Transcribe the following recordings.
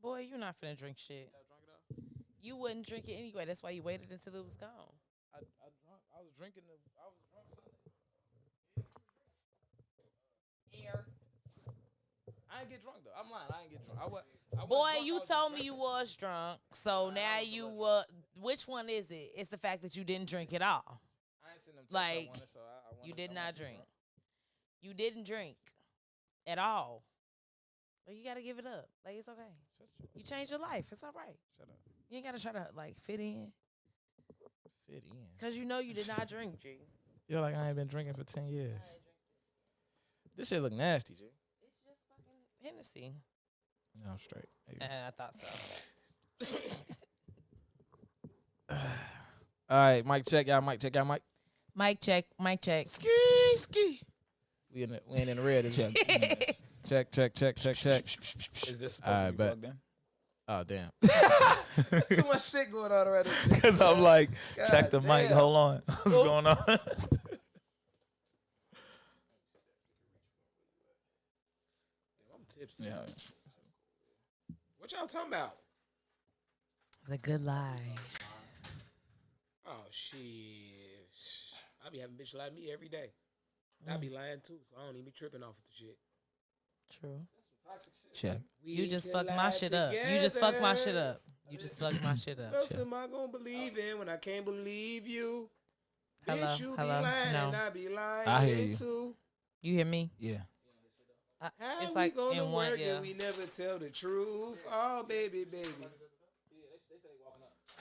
Boy, you not finna drink shit. You wouldn't drink it anyway. That's why you waited until it was gone. I was drinking. I was drunk Sunday. Air. I ain't get drunk though. I'm lying. I ain't get drunk. I was Boy, drunk, you I was told just me you drinking. was drunk. So Nah, I now was a you little which one is it? It's the fact that you didn't drink at all. I ain't seen them Like, I wanted, so I wanted, You did I'm not too drink. drunk. You didn't drink at all. Well, you gotta give it up. Like, it's okay. You changed your life. It's all right. Shut up. You ain't gotta try to like fit in. Fit in. Cause you know you did not drink, G. You're like I ain't been drinking for 10 years. This shit look nasty, G. It's just fucking Hennessy. No, I'm straight. I thought so. All right, mic check, y'all. Mic check, y'all. Mic. Mic check. Mic check. Ski, ski. We ain't in the red. Check. check. Is this supposed All to right, be bet. plugged in? Oh damn. There's too much shit going on already. Because I'm like, God check the mic. damn. Hold on. What's going on? I'm tipsy. Yeah. What y'all talking about? The good lie. Oh shit! I be having bitch lie to me every day. I be lying too, so I don't even be tripping off of the shit. True. Check. You just can fucked my lie shit up. You just fucked my shit together. up. You just fucked my shit What up. else am I gonna believe in when I can't believe you? Hello, Bitch, you hello, be lying no. and I be lying I hear you. too. You hear me? Yeah. How It's we like gonna in one, work yeah. and we never tell the truth? Oh, baby.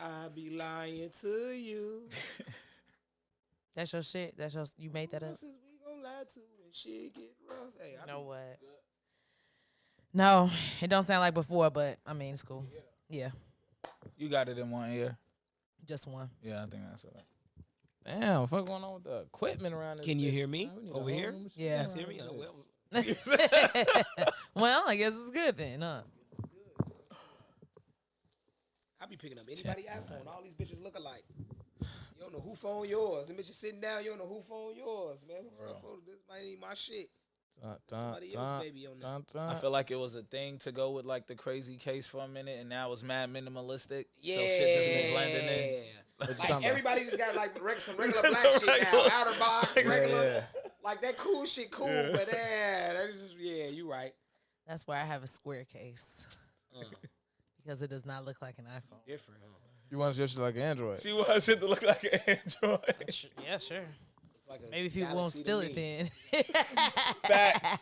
I be lying to you. That's your shit. That's your. You made that Who up. else is we gonna lie to when shit get rough? Hey, I You know be- what? No, it don't sound like before, but I mean it's cool. Yeah, You got it in one ear. just one. Yeah, I think that's it. Damn, fuck going on with the equipment around this? Can you bitch? hear me Man, we need a over whole here? new machine. Yeah. Hear me? Oh, well, Well, I guess it's good then, huh? I be picking up anybody iPhone. All these bitches look alike. You don't know who phone yours. The bitches sitting down. You don't know who phone yours, man. Who the fuck phone this? Might ain't my shit. Somebody else baby on there. I feel like it was a thing to go with like the crazy case for a minute, and now it's mad minimalistic. So shit just been blending in. What you Like talking everybody just got like some regular black shit now. Outer box, regular. yeah. Like that cool shit, cool. But that is just you right. That's why I have a square case Uh, because it does not look like an iPhone. different, huh? You want your shit like an Android? She wants shit to look like an Android. Yeah, sure. It's like a Maybe people won't galaxy to steal me. it then. Facts.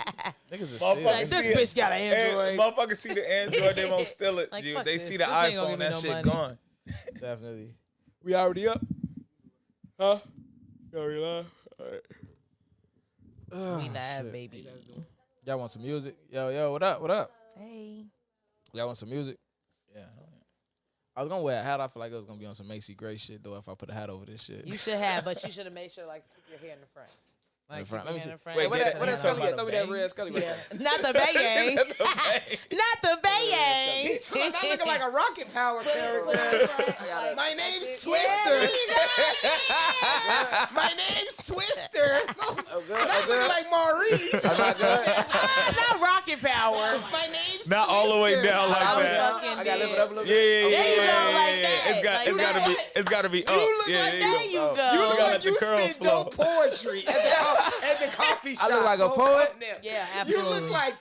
Niggas is Motherfuckers still. Like, this see it. bitch got an Android. Motherfuckers see the Android, they won't steal it. Like, You- fuck they this. see the This ain't gonna iPhone, give me that no shit money. gone. Definitely. We already up? Huh? You already live? All right. We live, shit. baby. Y'all want some music? Yo, what up? What up? Hey. Y'all want some music? Yeah. I was gonna wear a hat. I feel like it was gonna be on some Macy Gray shit though if I put a hat over this shit. You should have, but you should have made sure like to keep your hair in the front. Like, front. keep Let your me hair in see. the front. Wait, And What get that, it- what you that talking Scully at? about Throw me a that bang? red Scully. Yeah. Not the bayang. Not the bayang. He's not looking like a rocket power character. Like, My name's Yeah, Twister. there you go. My name's Twister. Oh, good. And I'm looking like Maurice. I'm not good. Not rocket power. My name's Not all the way Twister. down like I'm that. fucking I gotta lift it dead. up a little Yeah, bit. yeah, There you go, yeah, like yeah, that. It's got, Like it's gotta be, that. it's gotta be up. look Yeah, like there There you you go. go. You look Gotta like let the you curls spit dope flow. poetry at the coffee shop. I look like a Go poet? up there. Yeah, You absolutely. look like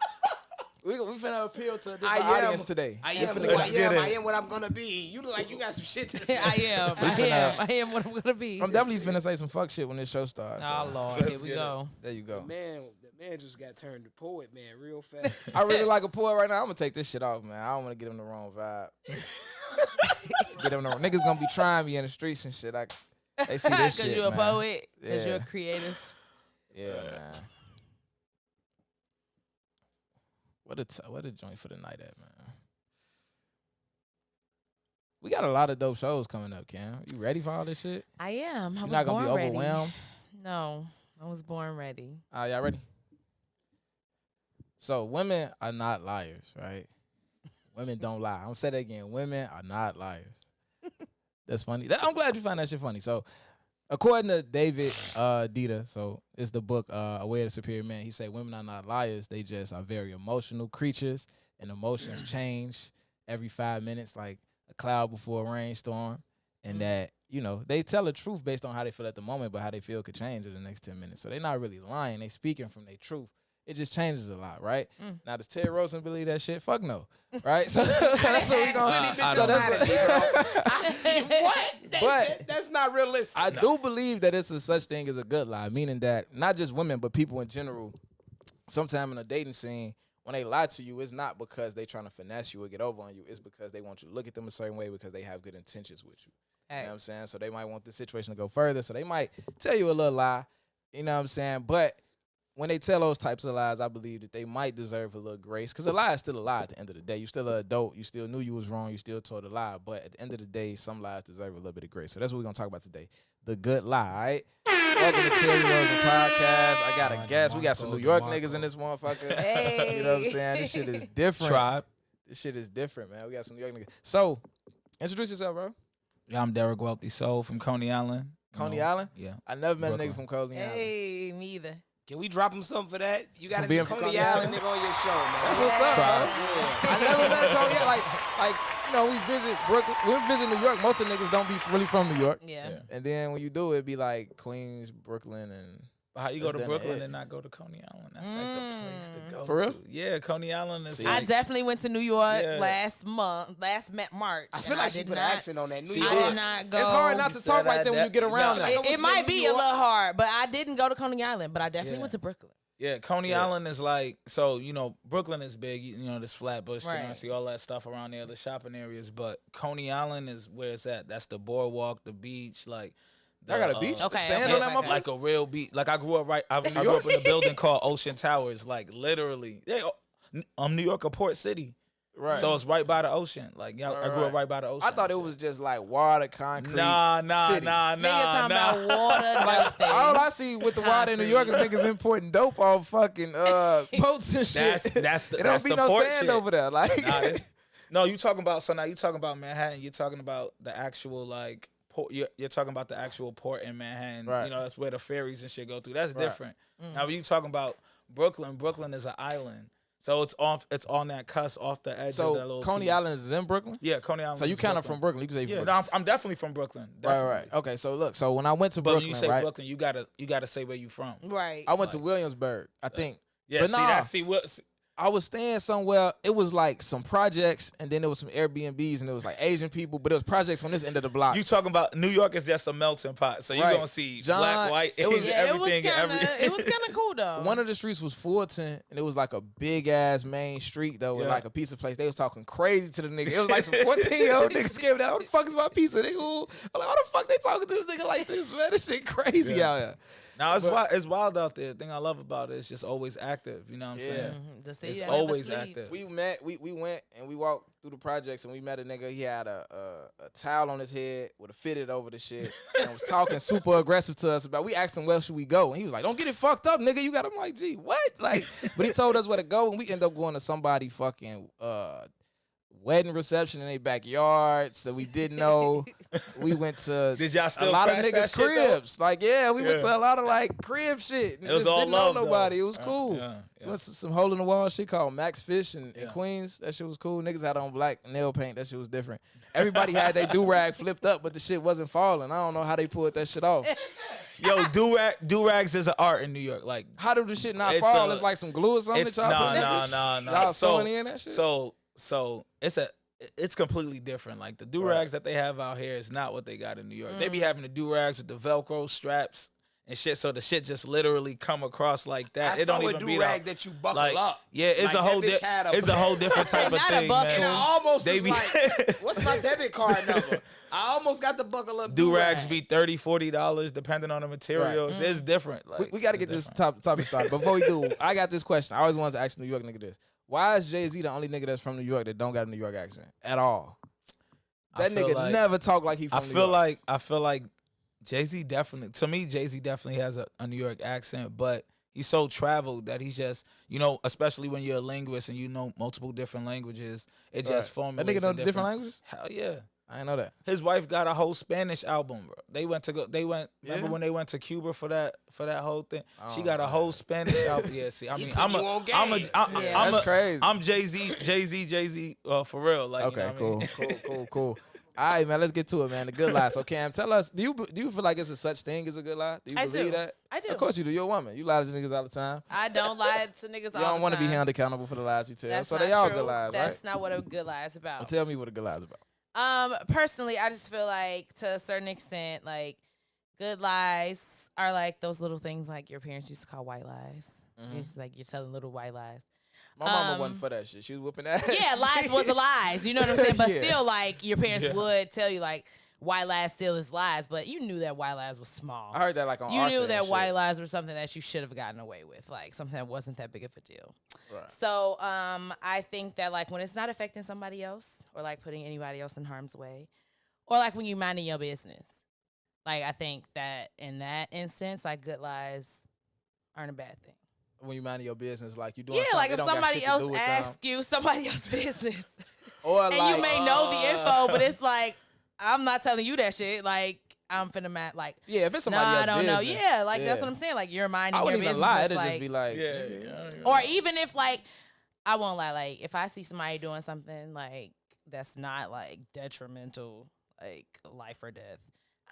We finna appeal to a different I am. audience today. I We am finna who go- I get am. it. I am what I'm gonna be. You look like you got some shit to say. I am. I am what I'm gonna be. I'm definitely finna say some fuck shit when this show starts. Oh so. Lord, Let's here we get it. go. There you go. The man just got turned to poet, man, real fast. I really like a poet right now. I'm gonna take this shit off, man. I don't want to get him the wrong vibe. Get him the wrong. Niggas gonna be trying me in the streets and shit. They see this shit. Because you're a man. poet. Because Yeah. you're a creative. Yeah, man. What a joint for the night at, man. We got a lot of dope shows coming up, Cam. You ready for all this shit? I am. I You're was not gonna born be ready. overwhelmed. No, I was born ready. Y'all ready? So women are not liars, right? Women don't lie. I'm gonna say that again. Women are not liars. That's funny. I'm glad you find that shit funny. So, according to David Dieter, so it's the book A Way of the Superior Man. He said women are not liars. They just are very emotional creatures, and emotions change every 5 minutes, like a cloud before a rainstorm, and that, you know, they tell the truth based on how they feel at the moment, but how they feel could change in the next 10 minutes. So they're not really lying. They speaking from their truth. It just changes a lot, right? Now, does Terry Rosen believe that shit? Fuck no, right? So that's what we gonna. What? That's not realistic. I do believe that it's a such thing as a good lie, meaning that not just women, but people in general, sometime in a dating scene, when they lie to you, it's not because they trying to finesse you or get over on you. It's because they want you to look at them a certain way because they have good intentions with you. You know what I'm saying? So they might want this situation to go further. So they might tell you a little lie. You know what I'm saying? But when they tell those types of lies, I believe that they might deserve a little grace. Because a lie is still a lie at the end of the day. You still an adult. You still knew you was wrong. You still told a lie. But at the end of the day, some lies deserve a little bit of grace. So that's what we're going to talk about today. The good lie, all right? Welcome to Terry Rosen Podcast. I got a guest. We got some New York niggas in this motherfucker. Hey. You know what I'm saying? This shit is different. Tribe. This shit is different, man. We got some New York niggas. So, introduce yourself, bro. Yeah, I'm Derek Wealthy Soul from Coney Island. Coney Island? Yeah. I never met Brooklyn. a nigga from Coney Island. Hey, me either. Can we drop him something for that? You got to being be from Coney Coney Island Island? nigga on your show, man. That's what's up, Tribe. bro. I never met a Coney Island. Like, you know, we visit Brooklyn. When we visit New York, most of the niggas don't be really from New York. Yeah. And then when you do, it'd be like Queens, Brooklyn, and But how you go That's to done Brooklyn it. and not go to Coney Island? That's like the place to go For real? to. Yeah, Coney Island is See, I like, definitely went to New York Yeah. last March. I feel like she put an accent on that. New She York. I did not go. it's hard not to You talk said like that when you get around no, that. like- It might be New a York. little hard, but I didn't go to Coney Island. But I definitely Yeah. went to Brooklyn. Yeah, Coney Yeah. Island is like, so, you know, Brooklyn is big, you know, this Flatbush, Right. see all that stuff around there, the shopping areas, but Coney Island is where it's at. That's the boardwalk, the beach, like. I got a beach. Okay, Sand okay, on that okay. motherfucker. Like a real beach. Like I grew up I grew up in a building called Ocean Towers, like literally. New York, a port city. Right. So it's right by the ocean. Like, yeah, I grew up right by the ocean. I thought it and was shit. just like water, concrete. Nah, city. Niggas talking about water, Like, nothing. all I see with the water in New York is niggas importing dope off fucking boats and shit. That's the it that's don't be the no port sand shit. over there. Like, No, you talking about, so now you talking about Manhattan, you're talking about the actual like port, you're talking about the actual port in Manhattan. Right. You know, that's where the ferries and shit go through. That's Right. different. Now when you talking about Brooklyn is an island. So it's on that cusp, off the edge of that so little Coney piece. Island is in Brooklyn. Yeah, Coney Island. So you is kind of Brooklyn. from Brooklyn. You can say Yeah, Brooklyn. no, I'm definitely from Brooklyn. Right, Definitely. right. Okay, so look, so when I went to But Brooklyn, when you say right, Brooklyn, you gotta say where you from. Right. I went to Williamsburg, I think. Yeah, But see nah. that. See what? I was staying somewhere. It was like some projects, and then there was some Airbnbs, and it was like Asian people, but it was projects on this end of the block. You talking about New York is just a melting pot. So you're Right. gonna see John, black, white, it was- Asian, Yeah, everything, it was kind of cool though. One of the streets was Fulton, and it was like a big ass main street though, with Yeah. like a pizza place. They was talking crazy to the nigga. It was like some 14-year-old niggas came down. What the fuck is my pizza? Nigga, I'm like, what the fuck they talking to this nigga like this, man? This shit crazy Yeah. out here. Now it's wild out there. The thing I love about it is just always active. You know what I'm Yeah. saying? The city It's that never always sleeps. active. We went and we walked through the projects, and we met a nigga. He had a towel on his head with a fitted over the shit, and was talking super aggressive to us about. We asked him where should we go, and he was like, "Don't get it fucked up, nigga. You got." I'm like, "Gee, what?" Like, but he told us where to go, and we end up going to somebody fucking wedding reception in their backyard. So we didn't know. We went to Did y'all a still lot of crash niggas' that shit, though? cribs. Like, yeah, we went Yeah. to a lot of like crib shit. And It was just all didn't love, know nobody. though. It was cool. Yeah, yeah. Went to some hole in the wall shit called Max Fish in Yeah. Queens. That shit was cool. Niggas had on black nail paint. That shit was different. Everybody had their do-rag flipped up, but the shit wasn't falling. I don't know how they pulled that shit off. Yo, do-rags is an art in New York. Like, How do the shit not It's fall? a- it's like some glue or something it's that y'all put in that bitch? nah. Y'all sewing in that shit? So it's completely different. Like the do-rags that they have out here is not what they got in New York. They be having the do-rags with the Velcro straps and shit, so the shit just literally come across like that. I It don't saw a even be do-rag that. that you buckle Like, up. yeah, it's Like, a whole that bitch had a- it's a whole different type of Not a thing, buckle. And I man. almost They was be like, what's my debit card number? I almost got the buckle up do-rags do-rag. be $30-$40 depending on the materials. It's different. Like, We got to get this topic started. Before we do, I got this question. I always wanted to ask New York nigga this. Why is Jay-Z the only nigga that's from New York that don't got a New York accent at all? That feel nigga like- never talk like he from I New feel York. like Jay-Z definitely, to me, Jay-Z definitely has a New York accent, but he's so traveled that he's just, you know, especially when you're a linguist and you know multiple different languages, it just That formulates nigga know a the different languages? Hell yeah. I didn't know that. His wife got a whole Spanish album, bro. Remember Yeah. when they went to Cuba for that whole thing? She Oh, got a man. whole Spanish album. Yeah, see, I mean, put you on game. That's crazy. I'm Jay-Z, for real. Like, Okay, you know what I mean? cool. All right, man, let's get to it, man. The good lie. So, Cam, tell us, do you feel like it's a such thing as a good lie? Do you I believe do. that? I do. Of course you do. You're a woman. You lie to niggas all the time. I don't lie to niggas all You the don't want to be time. held accountable for the lies you tell. That's So not they all true. good lies, That's right? not what a good lie is about. Well, tell me what a good lie is about. Personally, I just feel like to a certain extent, like good lies are like those little things like your parents used to call white lies. It's like you're telling little white lies. My mama wasn't for that shit. She was whooping ass. Yeah, lies was a lies. You know what I'm saying? But Yeah. still, like your parents Yeah. would tell you like white lies still is lies, but you knew that white lies was small. I heard that like on You Arthur knew and that shit. white lies were something that you should have gotten away with, like something that wasn't that big of a deal. Right. So I think that like when it's not affecting somebody else or like putting anybody else in harm's way, or like when you minding your business, like I think that in that instance, like good lies aren't a bad thing. When you mind your business, like you doing Yeah, something like that if don't got somebody shit to else do with asks you somebody else's business, or and like you may know the info, but it's like I'm not telling you that shit. Like I'm finna like. yeah, if it's No, somebody I else's don't know. business, Yeah, like that's what I'm saying. Like you're minding I your wouldn't business. even lie. it's It'd like, just be like, Yeah. or even if like I won't lie, like if I see somebody doing something like that's not like detrimental, like life or death,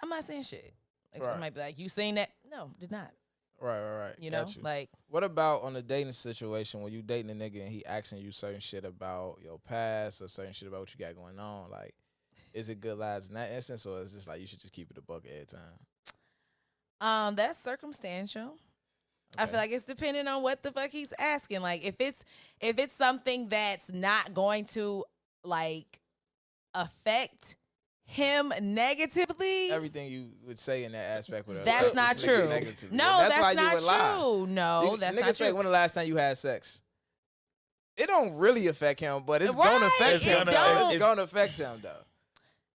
I'm not saying shit. Like Right. somebody be like, "You seen that?" No, did not. right. You know, Got you. like What about on a dating situation when you dating a nigga and he asking you certain shit about your past or certain shit about what you got going on? Like, is it good lies in that instance, or is it just like you should just keep it a buck every time? that's circumstantial. I Okay. feel like it's depending on what the fuck he's asking. Like if it's something that's not going to like affect him negatively. Everything you would say in that aspect would That's not just make it true. negative. No, why that's you not would lie. true. No, that's niggas not say true. when the last time you had sex? It don't really affect him, but it's Right, gonna affect it him. don't. It's gonna affect him though.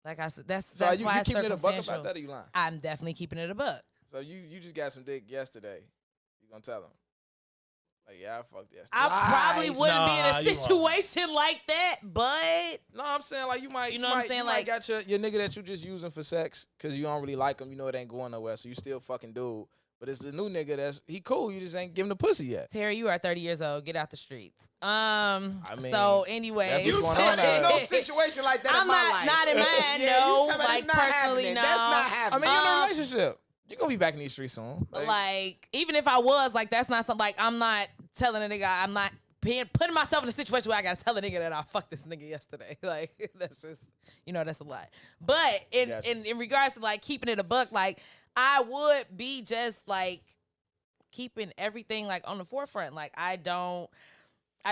Like I said, that's So that's you why it's keeping it a buck circumstantial. about that, or you lying? I'm definitely keeping it a buck. So you just got some dick yesterday. You gonna tell him? Like, yeah, I fucked yesterday. I probably Lies. wouldn't be in Nah, a you situation like that, but No, I'm saying like you might. You know what I'm saying? You might Like- got your nigga that you just using for sex because you don't really like him. You know it ain't going nowhere, so you still fucking dude. But it's the new nigga he cool. You just ain't giving the pussy yet. Terry, you are 30 years old. Get out the streets. mean, So anyway, that's You what's going said on there's now. no situation like that I'm in my life. not in mine. Yeah, No, you talking about like it's not personally, happening. no. That's not I happening. mean, you're in a relationship. You're gonna be back in these streets soon. Like even if I was, like that's not something. Like I'm not telling a nigga. I'm not putting myself in a situation where I gotta tell a nigga that I fucked this nigga yesterday. Like that's just, that's a lot. But Gotcha. in regards to like keeping it a buck, like I would be just like keeping everything like on the forefront. Like I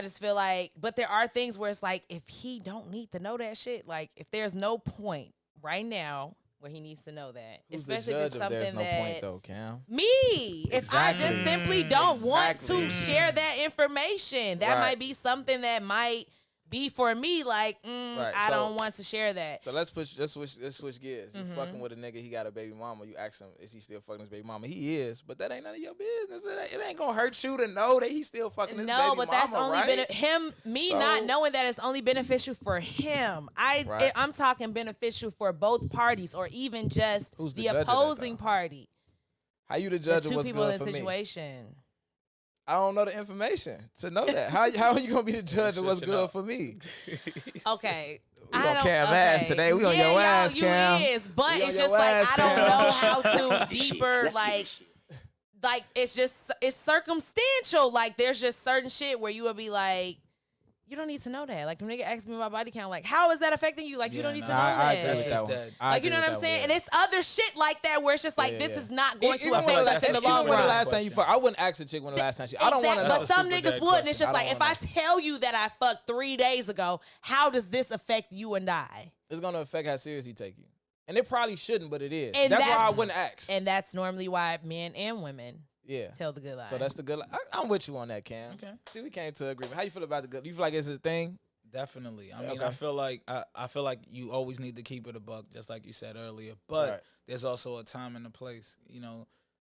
just feel like, but there are things where it's like if he don't need to know that shit, like if there's no point right now where he needs to know that, Who's especially the if judge it's if something there's no that point though, Cam? me, if I just Exactly. simply don't want Exactly. to share that information, that Right. might be something that might be for me. Like, Right, I so- don't want to share that. So let's switch gears. You Mhm. fucking with a nigga, he got a baby mama. You ask him, is he still fucking his baby mama? He is, but that ain't none of your business. It ain't gonna hurt you to know that he's still fucking his baby No, mama, but that's only right? me So- not knowing that it's only beneficial for him. Right. I'm talking beneficial for both parties, or even just Who's the the judge of that, opposing though? party. How you the The judge of two what's people in good the for me? situation. I don't know the information to know that. How are you gonna be the judge of what's Switching good up. for me? Okay. We I on don't- Cam ass today. We on Yeah, your ass, you Cam. is, but We on it's your just like ass, I don't Cam. know how That's to the shit. deeper That's the like shit. it's circumstantial. Like there's just certain shit where you would be like, you don't need to know that. Like when nigga asked me my body count, like how is that affecting you? Like you Yeah, don't need to nah, know I that. agree with That's that one. dead. I Like you agree know what with I'm that saying? one, And yeah. it's other shit like that where it's just like Yeah, this yeah. is not going to Even affect when us the- in the that's even long super when the run. dead. last time you fuck, I wouldn't ask a chick when the last time she. I don't want to Exactly, know. but some Super niggas dead would, and it's question. just I like don't if I wanna tell you that I fucked 3 days ago, how does this affect you and I? It's gonna affect how serious he take you, and it probably shouldn't, but it is. And That's why I that's- wouldn't ask. And that's normally why men and women Yeah. tell the good lie. So that's the good. I'm with you on that, Cam. Okay. See, we came to agreement. How you feel about the good? You feel like it's a thing? Definitely. I Yeah, mean, okay. I feel like you always need to keep it a buck, just like you said earlier. But Right. there's also a time and a place.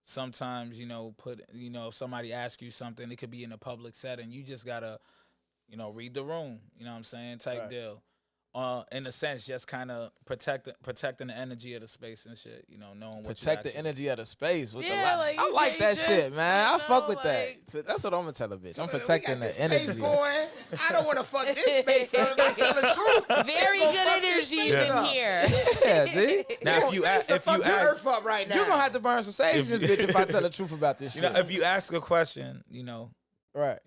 Sometimes if somebody asks you something, it could be in a public setting. You just gotta, read the room. You know what I'm saying? Type Right. deal. in a sense, just kind of protecting the energy of the space and shit. You know, knowing what Protect you the energy of the space with Yeah, the like, I you like can't that just, shit, man. I you fuck know, with like- that. So that's what I'm gonna tell a bitch. I'm We protecting got the this energy. space going. I don't want to fuck this space up. If I tell the truth, Very it's gonna good fuck this energies space in up. here. Yeah, see? Now, if you It's a fuck the earth up right now. You're gonna have to burn some sage in If this you- bitch if I tell the truth about this You shit. know, if you ask a question, Right.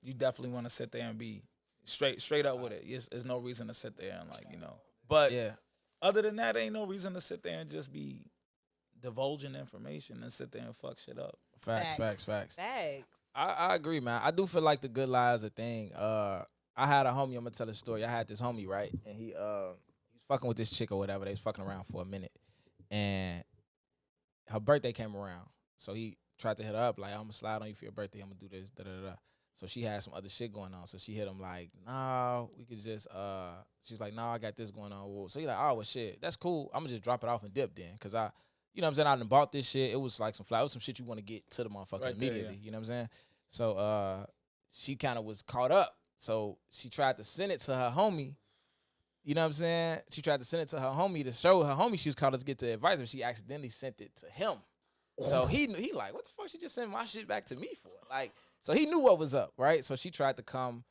you definitely want to sit there and be straight up with it. There's no reason to sit there and But Yeah. other than that, ain't no reason to sit there and just be divulging information and sit there and fuck shit up. Facts. Facts. I agree, man. I do feel like the good lie is a thing. I had a homie, I'm gonna tell a story. I had this homie, right? And he was fucking with this chick or whatever. They was fucking around for a minute. And her birthday came around. So he tried to hit her up, like, I'm gonna slide on you for your birthday, I'm gonna do this, da-da-da. So she had some other shit going on. So she hit him like, nah, we could just she's like, nah, I got this going on. Whoa. So he like, oh well shit, that's cool. I'm gonna just drop it off and dip then. Cause you know what I'm saying, I done bought this shit. It was like it was some shit you want to get to the motherfucker Right there, immediately. yeah. You know what I'm saying? So she kind of was caught up. So she tried to send it to her homie. You know what I'm saying? She tried to send it to her homie to show her homie she was called to get the advice, but she accidentally sent it to him. So he like, what the fuck she just sent my shit back to me for? Like, so he knew what was up, right? So she tried to come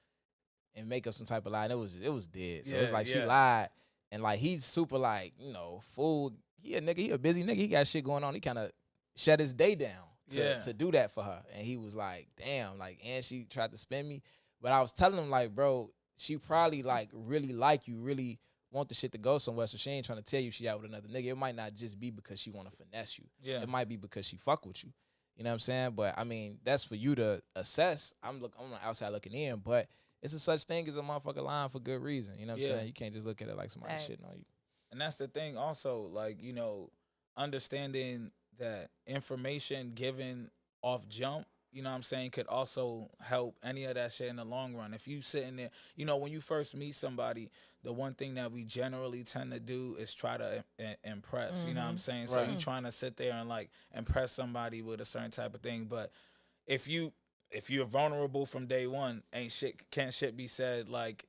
and make up some type of lie, and it was dead. So it's like she lied, and like he's super like, fool. He a nigga, he a busy nigga. He got shit going on. He kind of shut his day down to do that for her, and he was like, damn, like, and she tried to spin me, but I was telling him like, bro, she probably like really like you, really want the shit to go somewhere, so she ain't trying to tell you she out with another nigga. It might not just be because she want to finesse you. Yeah. It might be because she fuck with you. You know what I'm saying? But I mean, that's for you to assess. I'm on the outside looking in, but it's a such thing as a motherfucker lying for good reason. You know what I'm saying? You can't just look at it like somebody shitting on you. And that's the thing also, like, understanding that information given off jump, you know what I'm saying, could also help any of that shit in the long run. If you sitting there, when you first meet somebody, the one thing that we generally tend to do is try to impress, you know what I'm saying? So you trying to sit there and like impress somebody with a certain type of thing. But if you're vulnerable from day one, can't shit be said like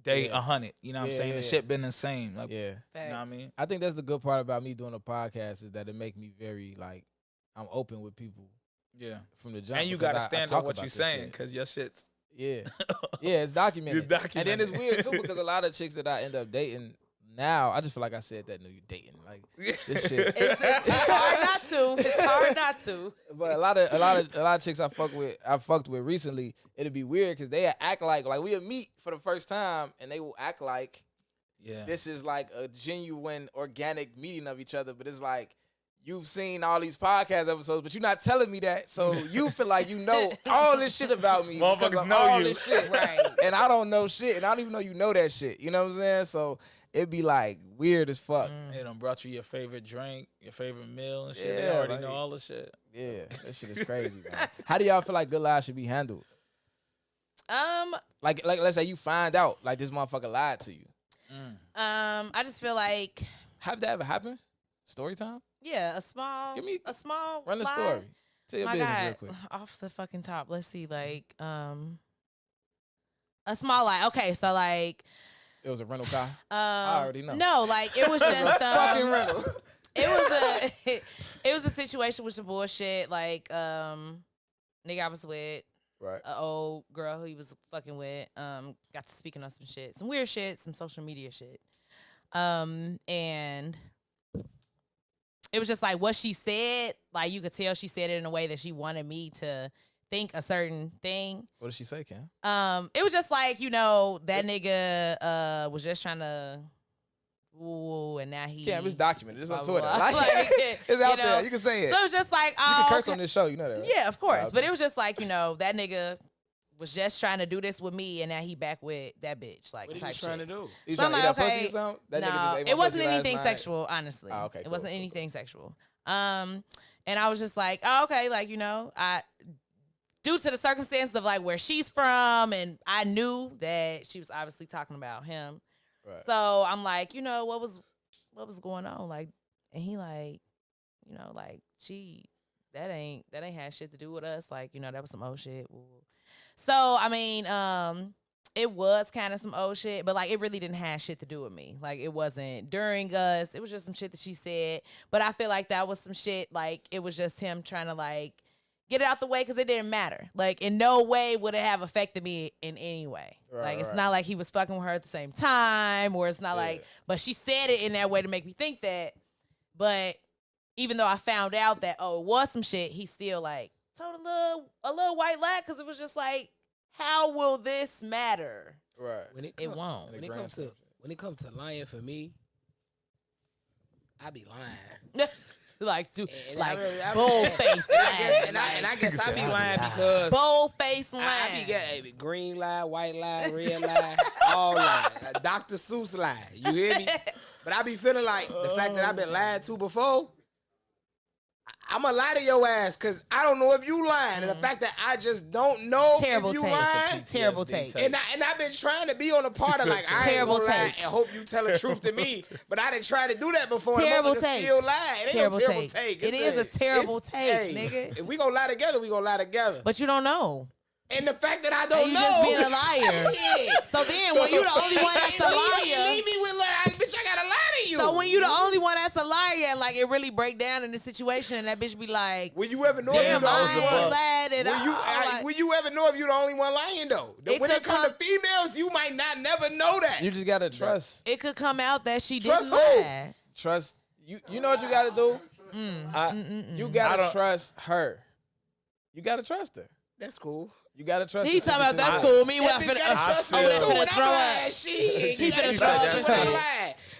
day 100, you know what I'm saying? The shit been the same. Like, Yeah. you know what I mean? I think that's the good part about me doing a podcast is that it make me very like, I'm open with people. Yeah. From the jump. And you got to stand on what you're saying because your shit's. Yeah. Yeah, it's documented. It's documented. And then it's weird too because a lot of chicks that I end up dating now, I just feel like I said that, no, you dating. Like, this shit. It's hard not to. It's hard not to. But a lot of chicks I fucked with recently, it'd be weird because they act like we'll meet for the first time and they will act like this is like a genuine organic meeting of each other, but it's like you've seen all these podcast episodes, but you're not telling me that, so you feel like you know all this shit about me. Motherfuckers know you. This shit. Right. And I don't know shit, and I don't even know you know that shit. You know what I'm saying? So it'd be like weird as fuck. They done brought you your favorite drink, your favorite meal and shit. Yeah, They already like- know all the shit. Yeah, that shit is crazy, man. How do y'all feel like good lies should be handled? Like let's say you find out like this motherfucker lied to you. I just feel like Have that ever happen? Story time? a small Run the lie. story. Tell your My business God, real quick. off the fucking top. Let's see, like a small lie. Okay, so like It was a rental car. I already know. No, like it was just Fucking rental. it was a situation with some bullshit. Like nigga I was with, Right. an old girl who he was fucking with, got to speaking on some shit, some weird shit, some social media shit. And it was just like what she said, like you could tell she said it in a way that she wanted me to think a certain thing. What did she say, Cam? It was just like, that nigga was just trying to and now he Cam, it's documented. It's on blah, Twitter. blah, blah. Like, Like, it's out you there. know. You can say it. So it was just like, you can curse okay. on this show. You know that, right? Yeah, of course. Okay. But it was just like, that nigga was just trying to do this with me, and now he back with that bitch. Like, What are type you trying shit. to do? You So I'm trying to eat like, that pussy okay, or something? That nigga no, just ate my it wasn't pussy last anything night. sexual, honestly. Ah, okay, it cool, wasn't cool. anything sexual. And I was just like, oh, okay, like, I due to the circumstances of like where she's from, and I knew that she was obviously talking about him. Right. So I'm like, what was going on? Like, and he like, like, gee, that ain't had shit to do with us. Like, that was some old shit. So I mean, it was kind of some old shit, but like it really didn't have shit to do with me. Like it wasn't during us. It was just some shit that she said. But I feel like that was some shit. Like it was just him trying to like get it out the way because it didn't matter. Like in no way would it have affected me in any way. Like it's not like he was fucking with her at the same time, or it's not like. But she said it in that way to make me think that. But even though I found out that it was some shit, he still like told a little white lie because it was just like, how will this matter? Right. It won't. When it comes to lying for me, I be lying. Like, bold face lying. And I guess I be lying because bold face lying. I be getting green lie, white lie, red lie, all lie. Dr. Seuss lie. You hear me? But I be feeling like the fact that I've been lied to before, I'm going to lie to your ass because I don't know if you lying. And the fact that I just don't know if you lying. Terrible take. And I've been trying to be on the part of like, I ain't gonna lie and hope you tell the truth to me. But I didn't try to do that before. Terrible and take. Still lie. It ain't terrible no terrible take. It is a terrible take, nigga. If we gonna lie together, we gonna lie together. But you don't know. And the fact that I don't you know. just being a liar. So then when you the only one that's a liar. Leave me with like, bitch, I gotta lie to you. So when you the only one that's a liar and like it really break down in the situation and that bitch be like, will you ever know if you the only one? Will you ever know if you the only one lying though? When it comes to females, you might not never know that. You just gotta trust. It could come out that she Trust didn't lie. Trust you. You know what you gotta do? You gotta trust her. You gotta trust her. That's cool. You gotta trust. He's talking about that's cool. Meanwhile, He finna throw up.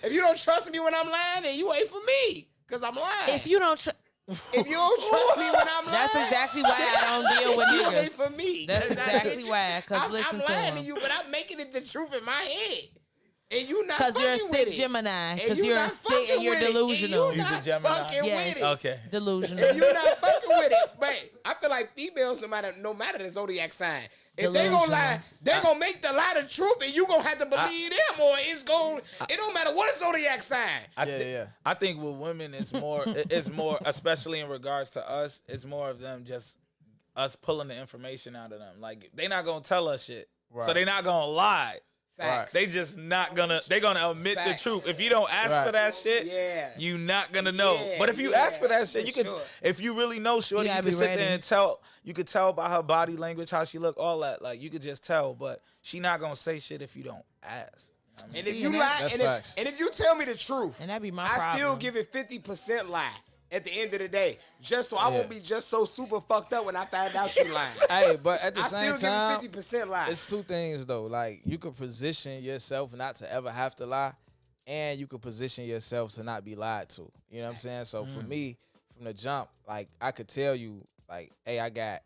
If you don't trust me when I'm lying, then you ain't for me. Cause I'm lying. If you don't trust me when I'm lying, that's exactly why I don't deal with niggas. You ain't for me. That's exactly why. Cause I'm lying to you, but I'm making it the truth in my head. And you not because you're a sick it. Gemini. Because you're sick and you're delusional. He's a Gemini. Yes. Okay. Delusional. And you're not fucking with it. But I feel like females, no matter the zodiac sign, if they gonna lie, they gonna make the lie the truth, and you gonna have to believe them, or it don't matter what zodiac sign. I think with women, it's more, especially in regards to us, it's more of them just us pulling the information out of them. Like they not gonna tell us shit, so they not gonna lie. Facts. They just not gonna. They gonna admit the truth. If you don't ask for that shit, you not gonna know. But if you ask for that shit, you can. If you really know, shorty, you can sit there and tell. You could tell by her body language, how she look, all that. Like you could just tell. But she not gonna say shit if you don't ask. And if you lie, and if you tell me the truth, and that be my problem. I still give it 50% lie. At the end of the day, just so I won't be just so super fucked up when I find out you lying. Hey, but at the same time, I still give it 50% lie. It's two things though. Like you could position yourself not to ever have to lie, and you could position yourself to not be lied to. You know what I'm saying? So for me, from the jump, like I could tell you, like, hey, I got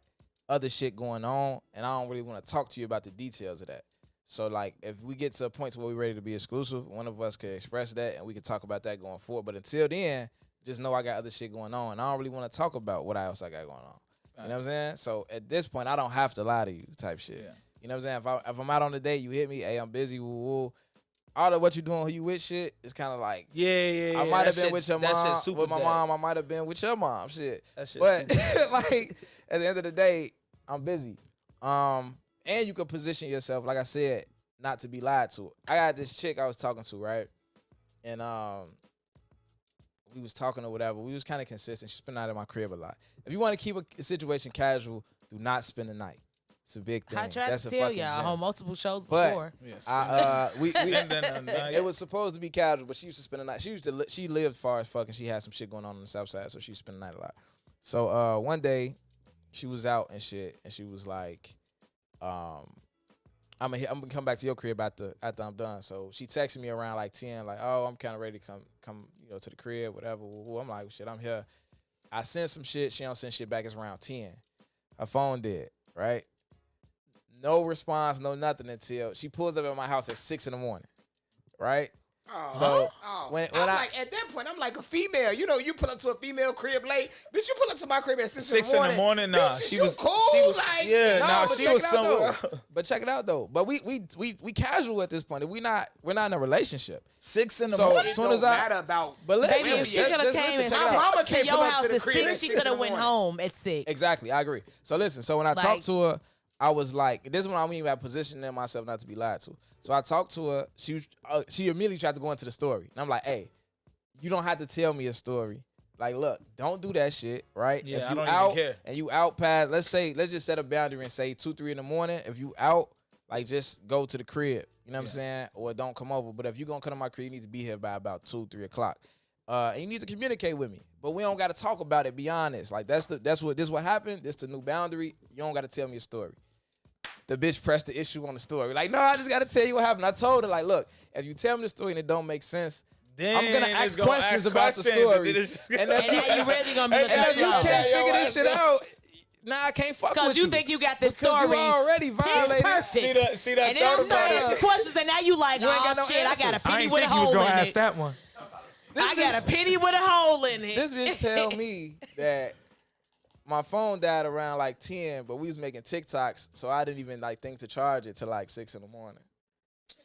other shit going on, and I don't really want to talk to you about the details of that. So like, if we get to a point where we're ready to be exclusive, one of us could express that, and we could talk about that going forward. But until then, just know I got other shit going on, and I don't really want to talk about what else I got going on. You know what I'm saying? So at this point, I don't have to lie to you type shit. Yeah. You know what I'm saying? If I'm out on the date, you hit me, hey, I'm busy, woo woo. All of what you doing, who you with shit, it's kind of like, I might have been with your mom, with my mom, I might have been with your mom, shit. But like, at the end of the day, I'm busy. And you can position yourself, like I said, not to be lied to. I got this chick I was talking to, right? And we was talking or whatever. We was kind of consistent. She spent the night at my crib a lot. If you want to keep a situation casual, do not spend the night. It's a big thing. I tried to tell y'all on multiple shows before. It was supposed to be casual, but she used to spend the night. She lived far as fuck, and she had some shit going on the south side, so she spent the night a lot. So one day, she was out and shit, and she was like, I'm gonna come back to your crib after I'm done. So she texted me around like 10, like, oh, I'm kind of ready to come, to the crib, whatever. I'm like, shit, I'm here. I sent some shit. She don't send shit back. It's around 10. Her phone dead, right? No response, no nothing until she pulls up at my house at 6 a.m, right? When I'm like, at that point, I'm like a female. You pull up to a female crib late. Bitch, you pull up to my crib at 6 in the morning. Nah, bitch, she was cool. She was somewhere. But check it out though. But we casual at this point. We're not in a relationship. 6 in the morning. As soon as but listen, if she could have came and my mama to your house at 6, she could have went home at 6. Exactly, I agree. So listen. So when I talked to her, I was like, this is what I mean by positioning myself not to be lied to. So I talked to her. She immediately tried to go into the story. And I'm like, hey, you don't have to tell me a story. Like, look, don't do that shit, right? Yeah, if I you don't out even care. and you out past, let's just set a boundary and say 2, 3 in the morning. If you out, like, just go to the crib. You know what I'm saying? Or don't come over. But if you gonna come to my crib, you need to be here by about 2, 3 o'clock. And you need to communicate with me. But we don't gotta talk about it, be honest. Like, this what happened. This the new boundary. You don't gotta tell me a story. The bitch pressed the issue on the story. Like, no, I just gotta tell you what happened. I told her, like, look, if you tell me the story and it don't make sense, Then I'm gonna ask questions about the story. And now you really gonna be looking and if you slow. can't figure this shit out, nah, I can't fuck with you. Because you think you got this Because story. you already violated. It's perfect. See that And then I'm third starting part? asking questions, and now you like, You ain't oh got no shit, I got a answers. I penny didn't with a think you was hole gonna in ask it. that one. I got a penny with a hole in it. This bitch tell me that my phone died around like 10, but we was making TikToks, so I didn't even like think to charge it till like 6 in the morning.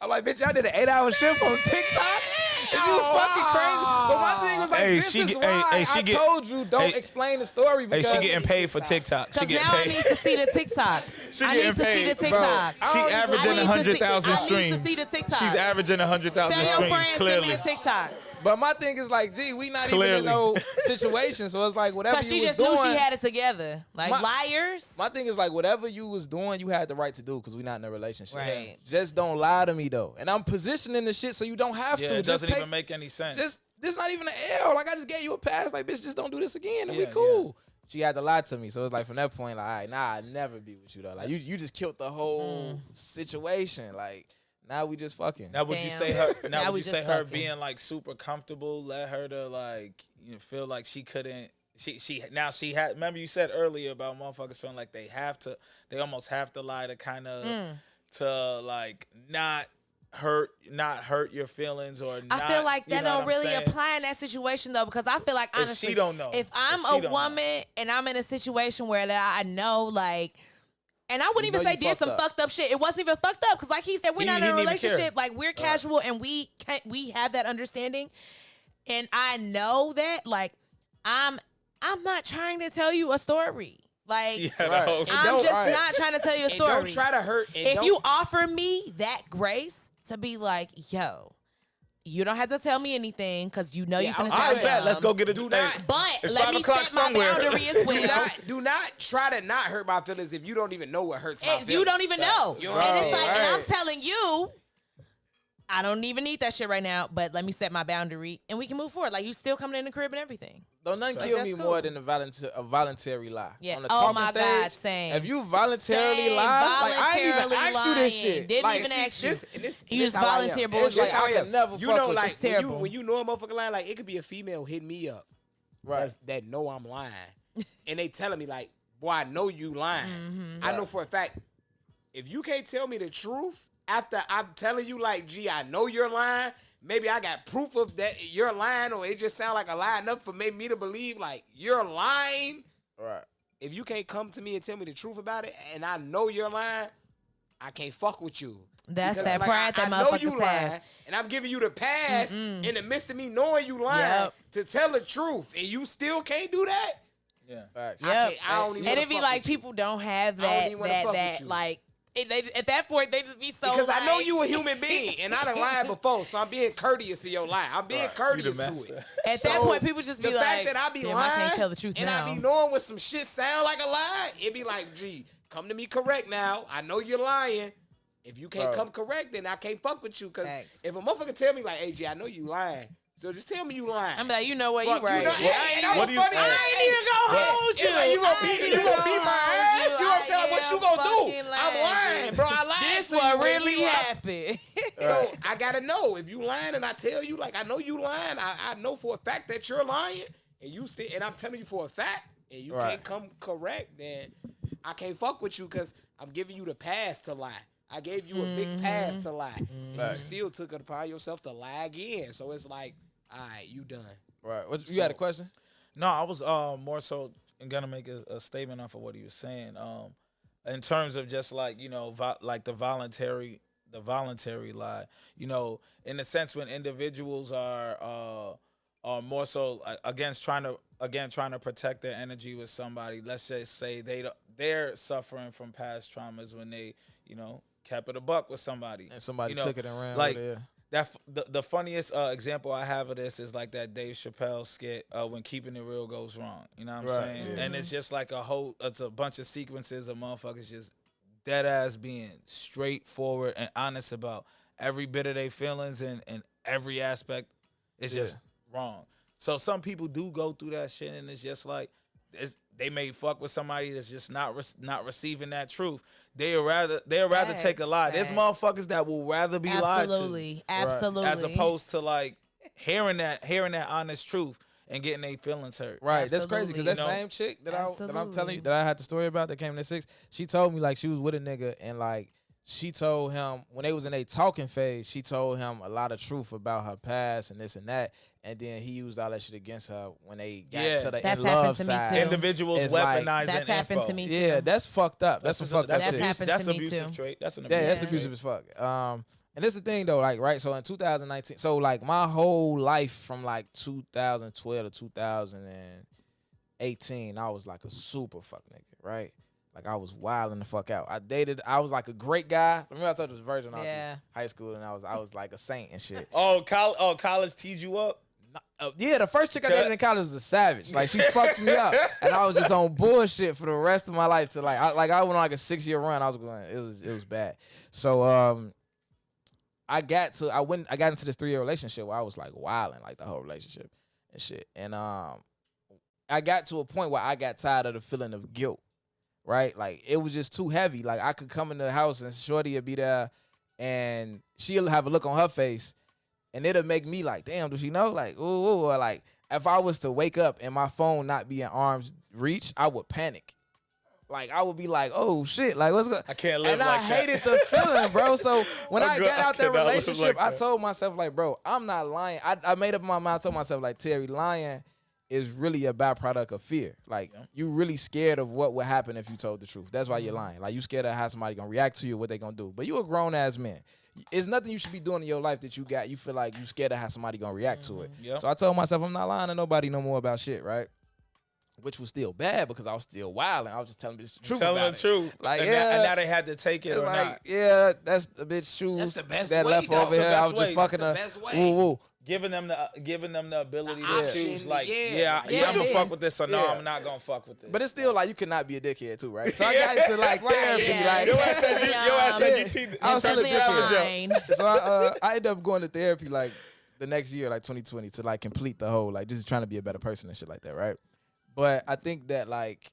I'm like, bitch, y'all did an 8-hour shift on TikTok? Is you fucking crazy? But my thing was like, Hey, this she is get- why hey, she I get- told you don't hey, explain the story Hey, because she getting paid for TikTok. She Because getting now I paid. need to see the TikToks. She I getting need to see the paid. Bro, TikToks. I She don't even- averaging I need to see- 100,000 I need to streams. see the TikToks. She's averaging 100,000 Tell your streams. friends, Clearly, send me the TikToks. But my thing is like, gee, we not even Clearly. in no situation, so it's like whatever Because you she was just doing. knew she had it together. Like My- liars. My thing is like whatever you was doing, you had the right to do because we not in a relationship. Right. Just don't lie to me though, and I'm positioning the shit so you don't have yeah, to. it Just doesn't even make any sense. Just this not even an L. Like I just gave you a pass. Like bitch, just don't do this again, and we Yeah, cool. She had to lie to me, so it's like from that point, like, all right, nah, I'd never be with you though. Like you just killed the whole situation. Like now we just fucking. Now would you Damn. say her? Now Now would we you just say her fucking. being like super comfortable led her to like feel like she couldn't? She now she had. Remember you said earlier about motherfuckers feeling like they almost have to lie to kind of to like not hurt your feelings or. I not, feel like you that know don't what I'm really saying? apply in that situation though, because I feel like If honestly, she don't know. if I'm If she a don't know. woman and I'm in a situation where that I know like. And I wouldn't You even know say you did fucked some up. fucked up shit. It wasn't even fucked up because, like he said, we're He not in a didn't even care. relationship. Like we're casual and we have that understanding. And I know that, like, I'm not trying to tell you a story. Like She had a Right. whole And I'm don't- just right. not trying to tell you a And story. don't try to hurt. And If don't, you offer me that grace to be like, yo, you don't have to tell me anything because you know Yeah, you finna I was All sound right, bet. dumb. Let's go get a Do hey, not- But It's let 5 me o'clock set my somewhere. boundary as well. do not try to not hurt my feelings if you don't even know what hurts my feelings. You don't even know. You know And what I'm it's saying? like, and I'm Right. telling you, I don't even need that shit right now, but let me set my boundary and we can move forward. Like you still coming in the crib and everything. Don't nothing Like, kill that's me cool. more than a voluntary lie. Yeah. On the Oh talking my stage, God, same. If you voluntarily Same. lie, like I ain't even Voluntarily ask you this lying. shit. Didn't like, even ask you. This You just how I am. volunteer It's bullshit. like This how I am. can never You fuck know, with like you. It's terrible. when you know a motherfucker lying, like it could be a female hitting me up, Right. that know I'm lying, and they telling me like, boy, I know you lying. Mm-hmm. I know for a fact, if you can't tell me the truth after I'm telling you like, gee, I know you're lying. Maybe I got proof of that you're lying, or it just sound like a lie enough for me to believe like you're lying. Right. If you can't come to me and tell me the truth about it, and I know you're lying, I can't fuck with you. That's Because, that like, pride that I know you motherfuckers lying, have. and I'm giving you the pass in the midst of me knowing you lying Yep. to tell the truth, and you still can't do that. Yeah. Facts. Yep. I don't even And wanna it'd be fuck like with you. people don't have I don't that even wanna fuck with that you. like at that point they just be so Because I know like- you a human being, and I done lied before, so I'm being courteous to your lie. I'm being courteous You the to master. it. At that So, point, people just be the like, fact that I be "Damn, lying, I can't tell the truth and now." I be knowing when some shit sound like a lie, it be like, gee, come to me correct now. I know you're lying. If you can't Bro. come correct, then I can't fuck with you. Because Facts. if a motherfucker tell me like, hey, G, I know you lying, so just tell me you lying. I'm like, you know what, you Fuck, right. know, hey, and I'm what a do you- funny. hey, I ain't even gonna hold you. It's like you gonna I ain't beat, even you gonna beat my hold ass. You know what I'm saying? I What you am gonna do? fucking I'm lying, bro. I lied This to you. what and really you lied. happened. So I gotta know if you lying, and I tell you like I know you lying. I know for a fact that you're lying, and you still, and I'm telling you for a fact, and you Right. can't come correct. Then I can't fuck with you because I'm giving you the pass to lie. I gave you a big pass to lie. And you Facts. still took it upon yourself to lie again. So it's like, all right, you done. Right. What, you had a question? No, I was more so gonna make a statement off of what he was saying. In terms of just like like the voluntary lie. In the sense when individuals are more so against trying to again trying to protect their energy with somebody. Let's just say they're suffering from past traumas when they, kept it a buck with somebody. And somebody took it and ran like, over there. The funniest example I have of this is like that Dave Chappelle skit when keeping it real goes wrong. You know what I'm saying? Yeah. And it's just like it's a bunch of sequences of motherfuckers just dead ass being straightforward and honest about every bit of their feelings and every aspect is just wrong. So some people do go through that shit and it's just like they may fuck with somebody that's just not receiving that truth. They'll rather take a lie. There's motherfuckers that will rather be lied to. Absolutely. As opposed to like hearing that honest truth and getting their feelings hurt. Right, that's crazy because that same chick that I'm telling you that I had the story about that came in the 6, she told me like she was with a nigga and like she told him when they was in a talking phase, she told him a lot of truth about her past and this and that, and then he used all that shit against her when they got to the in love side. Individuals weaponizing that's happened to me too. Yeah, that's fucked up. That's some fucked up shit. That's abusive trait. That's an abusive. That's abusive as fuck. And this is the thing though, like right. So in 2019, so like my whole life from like 2012 to 2018, I was like a super fuck nigga, right? Like I was wilding the fuck out. I was like a great guy. Remember I told you this version out to high school, and I was like a saint and shit. College teed you up? Yeah, the first chick I dated in college was a savage. Like she fucked me up, and I was just on bullshit for the rest of my life. To I went on like a 6-year run. I was going. It was bad. So I got into this 3-year relationship where I was like wilding like the whole relationship and shit. And I got to a point where I got tired of the feeling of guilt. Right? Like, it was just too heavy. Like, I could come in the house and Shorty would be there and she'll have a look on her face and it'll make me like, damn, does she know? Like, ooh. Or like, if I was to wake up and my phone not be in arm's reach, I would panic. Like, I would be like, oh, shit. Like, what's going on? I can't live and like I that. hated the feeling, bro. So, when I got out that relationship, like I told myself, like, bro, I'm not lying. I made up in my mind, I told myself, like, Terry, lying is really a byproduct of fear. Like, you really scared of what would happen if you told the truth. That's why you're lying. Like, you scared of how somebody gonna react to you, what they gonna do. But you a grown-ass man. It's nothing you should be doing in your life that you feel like you scared of how somebody gonna react to it. Yep. So I told myself I'm not lying to nobody no more about shit, right? Which was still bad because I was still wild and I was just telling bitches the truth. Telling the truth. Like, and now they had to take it or like, not. Yeah, that's the bitch shoes That's the best that way, left dog. over here. I was just That's fucking the her. best way. Woo. Giving them the ability to option, choose, like, yeah, I'm gonna fuck with this or no, Yeah. I'm not gonna fuck with this. But it's still like you cannot be a dickhead too, right? So I got into like therapy, like Your ass said you teeth. I was Definitely feeling a different. line. So I ended up going to therapy like the next year, like 2020, to like complete the whole like just trying to be a better person and shit like that, right? But I think that like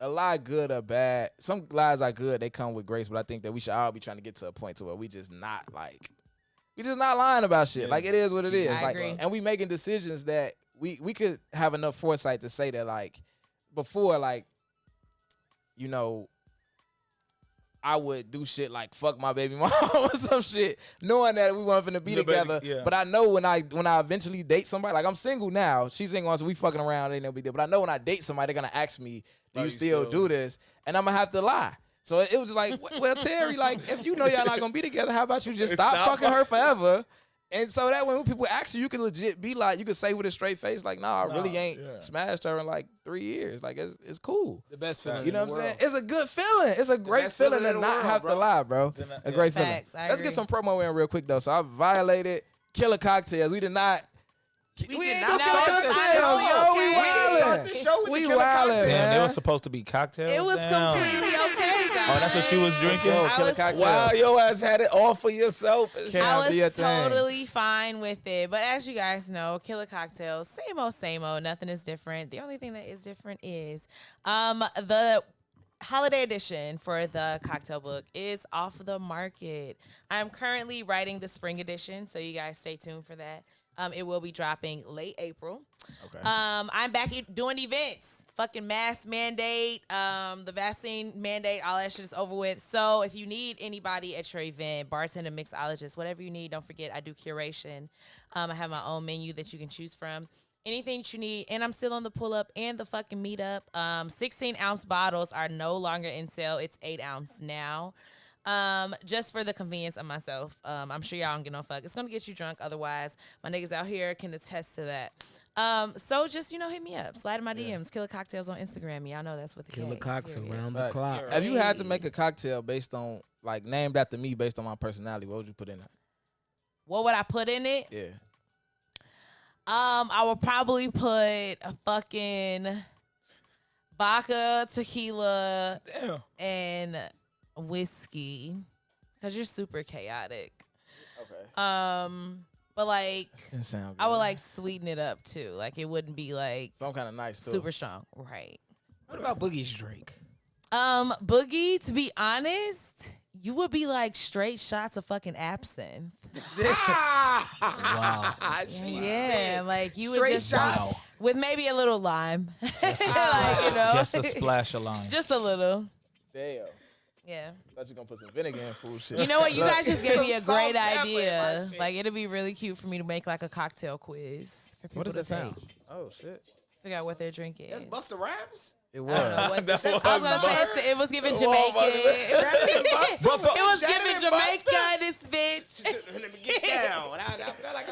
a lie, good or bad, some lies are good, they come with grace, but I think that we should all be trying to get to a point to where we just not lying about shit. Yeah. Like, it is what it is. I like, agree. and we making decisions that we could have enough foresight to say that, like, before, like, you know, I would do shit like fuck my baby mom or some shit, knowing that we weren't finna be together. Yeah. But I know when I eventually date somebody, like, I'm single now, she's single, so we fucking around, ain't no big deal. But I know when I date somebody, they're gonna ask me, do you still do this? And I'm gonna have to lie. So it was like, well, Terry, like, if you know y'all not gonna be together, how about you just stop fucking her forever? And so that when people ask you, you can legit be like, you can say with a straight face, like, I really ain't smashed her in like 3 years. Like, it's cool. The best feeling. You know what I'm saying? It's a good feeling. It's a great feeling to not have to lie, bro. A great feeling. Let's get some promo in real quick though. So I violated Killer Cocktails. We did not. We ain't not gonna start Killer the Cocktails, show. yo. We We didn't start the show with We the Killer wildin', Cocktails. Damn, they man. were supposed to be cocktails. It was Damn. completely okay, guys. Oh, that's what you was drinking? Yo, I Killer was- Cocktails. Wow, your ass had it all for yourself. Can't I be a was thing. totally fine with it. But as you guys know, Killer Cocktails, same old. Nothing is different. The only thing that is different is the holiday edition for the cocktail book is off the market. I'm currently writing the spring edition, so you guys stay tuned for that. It will be dropping late April. Okay. I'm back doing events. Fucking mask mandate, the vaccine mandate, all that shit is over with. So if you need anybody at your event, bartender, mixologist, whatever you need, don't forget I do curation. I have my own menu that you can choose from. Anything that you need, and I'm still on the pull-up and the fucking meetup. 16-ounce bottles are no longer in sale. It's 8 ounce now. Just for the convenience of myself. I'm sure y'all don't get no fuck. It's gonna get you drunk. Otherwise, my niggas out here can attest to that. So just hit me up, slide in my DMs, Killer Cocktails on Instagram. Y'all know that's what the Killer K. Cocks Period. around the Facts. clock. If you had to make a cocktail based on like named after me based on my personality, what would you put in it? What would I put in it? Yeah. I would probably put a fucking vodka, tequila, Damn. and whiskey, because you're super chaotic. Okay. But like That sound good. I would like sweeten it up too. Like it wouldn't be like some kind of nice too. super strong, right? What about Boogie's drink? Boogie, to be honest, you would be like straight shots of fucking absinthe. Wow. Yeah, like you would Straight just shots. with maybe a little lime, Just a like splash, you know, just a splash of lime. just a little. Damn. Yeah. Thought you gonna put some vinegar in food shit. You know what? You Look, guys just gave me a Some salt great and pepper in my idea. shit. Like it'd be really cute for me to make like a cocktail quiz for people What does to that sound? take. Oh shit. Figure out what they're drinking. That's Busta Rhymes? It I was. don't know what That I was gonna say it was giving Jamaican. It was giving Jamaica this bitch. Let me get down. I felt like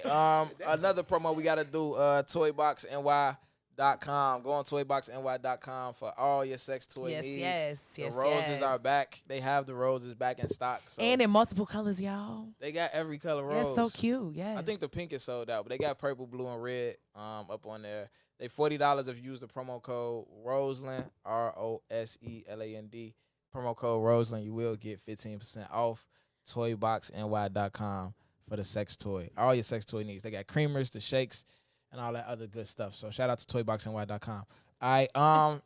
All right. Another promo we gotta do. Toyboxny.com. Go on toyboxny.com for all your sex toy Yes, needs. yes, The yes, roses yes. are back. They have the roses back in stock. So And in multiple colors, y'all. they got every color rose. That's so cute. Yes. I think the pink is sold out, but they got purple, blue, and red up on there. They $40 if you use the promo code Roseland, ROSELAND. Promo code Roseland, you will get 15% off. Toyboxny.com for the sex toy. All your sex toy needs. They got creamers, the shakes, and all that other good stuff. So shout out to toyboxny.com. All right,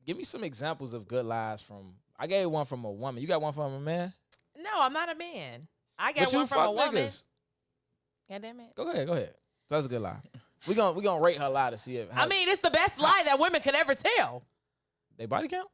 give me some examples of good lies from. I gave one from a woman. You got one from a man? No, I'm not a man. I got But you one from a fuck woman. niggas. God damn it. Go ahead. That's a good lie. We gonna rate her lie to see if I mean, it's the best lie that women could ever tell. they body count.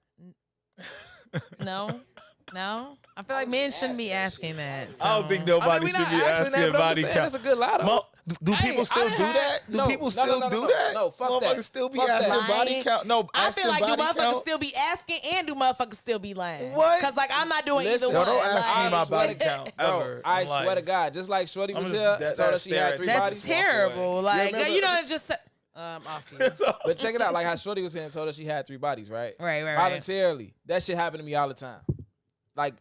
No. I feel like men shouldn't be asking that. I don't think so- nobody we should not be asking that, asking but I'm body just saying count. it's a good lie though. Do Hey, people still I do had- that? Do no, people no, still no, do no. that? No, fuck that. Motherfuckers still be Fuck that. asking body Lying. count. No, I feel asking like do body motherfuckers count. still be asking and do motherfuckers still be lying? What? Because like I'm not doing Listen, either Yo, one. don't ask me Like, my swear body to- count Bro, ever. I in swear life. to God, just like Shorty was just- here, that- told her that's she had 3 stereotype. bodies. That's terrible. Like remember- you know, just off you. But check it out, like how Shorty was here and told her she had 3 bodies, right? Right. Voluntarily. That shit happened to me all the time. Like,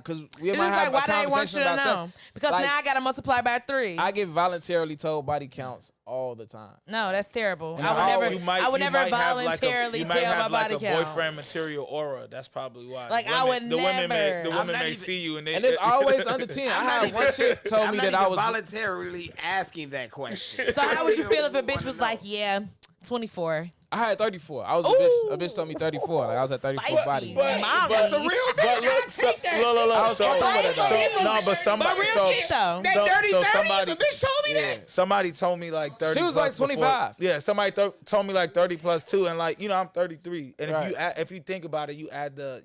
cause we It's might just have like, a why they want conversation you to about know? sex. Because Like, now I got to multiply by 3. I get voluntarily told body counts all the time. No, that's terrible. And I would I never. always- I would you never might have like voluntarily you might tell have my like body a count. boyfriend material aura. That's probably why. Like, the I women, would the women may, never. the I'm women not may even- see you and they And it's always under 10. I had one chick told I'm me not that I even was voluntarily asking that question. So how would you feel if a Wanna bitch was know. like, yeah, 24? I had 34. I was Ooh, a bitch told me 34. Like I was at 34 spicy. body. Mama. That's a real bitch. But look, take that. look, so, Spicy. no, but somebody, But real so, shit though. That So- dirty so 30, somebody- the bitch told me Yeah. that. somebody told me like 30. She was plus like 25. Before. Yeah, somebody told me like 30 plus 2, and like I'm 33, and Right. if you think about it, you add the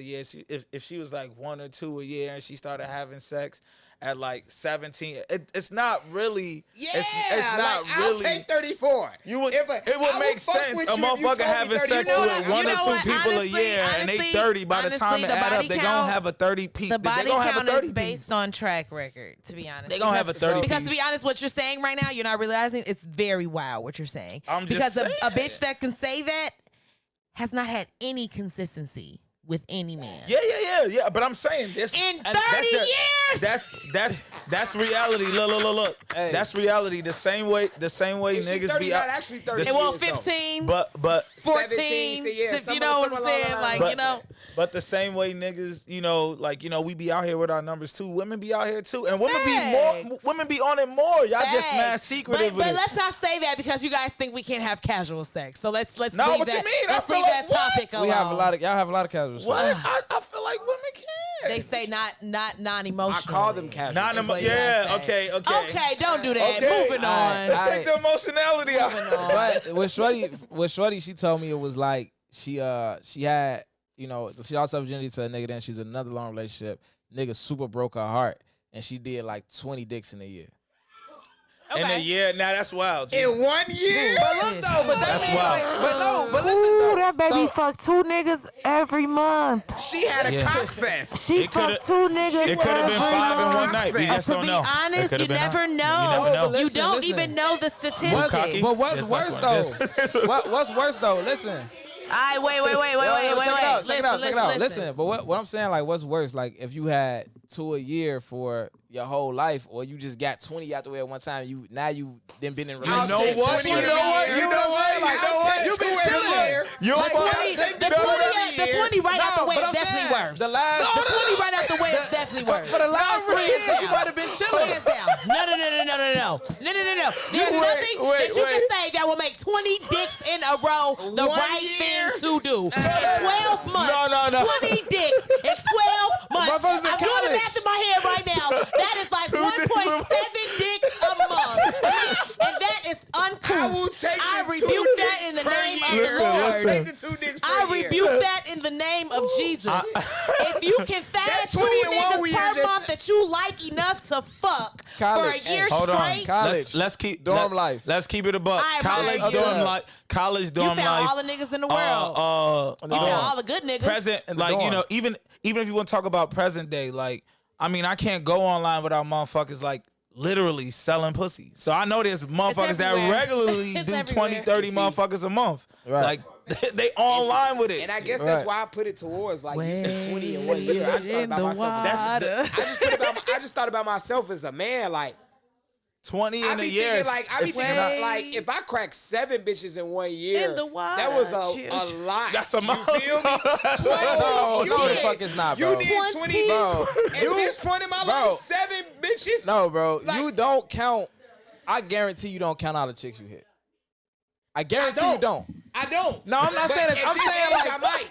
years. If she was like 1 or 2 a year and she started having sex at like 17, it's not really. Yeah, it's not like, really. I'll take 34. You would, If it would I make fuck sense. with A you if you told motherfucker me having 30. sex You know with what? 1 You or know 2 what? people Honestly- a year, and they honestly- 30. By the time honestly, it the add up, body they count- gonna have a 30 piece. The They body gonna have a count 30 is based piece. on track record, to be honest. They gonna have a 30 Because to piece. be honest, what you're saying right now, you're not realizing it's very wild what you're saying. I'm just because saying. a bitch that can say that has not had any consistency with any man. Yeah. But I'm saying this In and 30 years? That's reality. Look. Hey. That's reality. The same way niggas 30, be not out. actually 30. And well, years, though. 15, But 14, 17, so yeah, 16, you know what I'm somewhere saying? along Like, the you know. But the same way niggas, we be out here with our numbers too. Women be out here too, and women be on it more. Y'all just mad Facts. secretive But with it. let's not say that because you guys think we can't have casual sex. So let's No, leave what you that. mean? I Let's feel leave like that topic what? alone. Y'all have a lot of casual sex. What? I feel like women can. They say not non-emotional. I call them casual. That's what you Yeah. gotta say. Okay. Okay, don't do that. Okay. Moving All right. on. Let's take the emotionality out. Moving on. But with Shorty, she told me it was like she had, she lost her virginity to a nigga, then she was in another long relationship. Nigga super broke her heart, and she did like 20 dicks in a year. In a year, now that's wild. G. In 1 year? But look though, but That's means, wild. like, but no, but listen though. Ooh, that baby So- fucked 2 niggas every month. She had a cock fest. She It coulda- fucked 2 niggas It could have been every 5 in month. one night. We just To don't be know. It honest, coulda you been never out. know. You never know. But You listen, don't listen. even know the What's statistics. cocky? But what's Just like worse one. though? What's worse though? Listen. Wait. Check it out. Listen, but what I'm saying, like, what's worse? Like, if you had 2 a year for your whole life, or you just got 20 out the way at one time, you then been in You relationships. know what? You know what? You know what? Like, You been chilling. You The 20 right out the way is but I'm definitely saying, worse. The last, The 20 right out the way is definitely worse. for the last 3 years, you might have been chilling. Hands down. No. There's nothing that you can say that will make 20 dicks in a row the 1 right year? thing to do. In 12 months, No. 20 dicks in 12 months. Motherfuckers in I'm doing the college. math in my head right now. That is like 1.7 dicks a month. And that is uncouth. I will take I the rebuke 2 that dicks in the per name of year. the Lord. Take the 2 dicks per I year. rebuke that in the name of Jesus. If you can find That 2 20 in 1 niggas year per just- month that you like enough to fuck College. for a year Hold on. straight, College. Let's keep Dorm life. Let's keep it a buck. All right, College Mike. dorm Yeah. life. College you dorm found life. all the niggas in the world. You found all the good niggas. Present, In the like, you dorm. know, even if you want to talk about present day, like, I mean, I can't go online without motherfuckers like literally selling pussy. So I know there's motherfuckers that everywhere. regularly It's do everywhere. 20, 30 motherfuckers a month. Right. Like they online with it. And I guess that's Right. why I put it towards like you said 20 in 1 year. I just thought about myself. I just thought about myself as a man. Like 20 I in a be year. thinking like I be it's thinking not- like if I crack 7 bitches in 1 year, In the water, that was chill. a lot. That's a You feel me? No, You no, the did- fuck it's not, You bro. did 20 Bro, At this point in my bro. life, 7 bitches. No, bro, Like- you don't count. I guarantee you don't count all the chicks you hit. I guarantee you don't. I don't. No, I'm not But saying that. at I'm this saying age, like I might.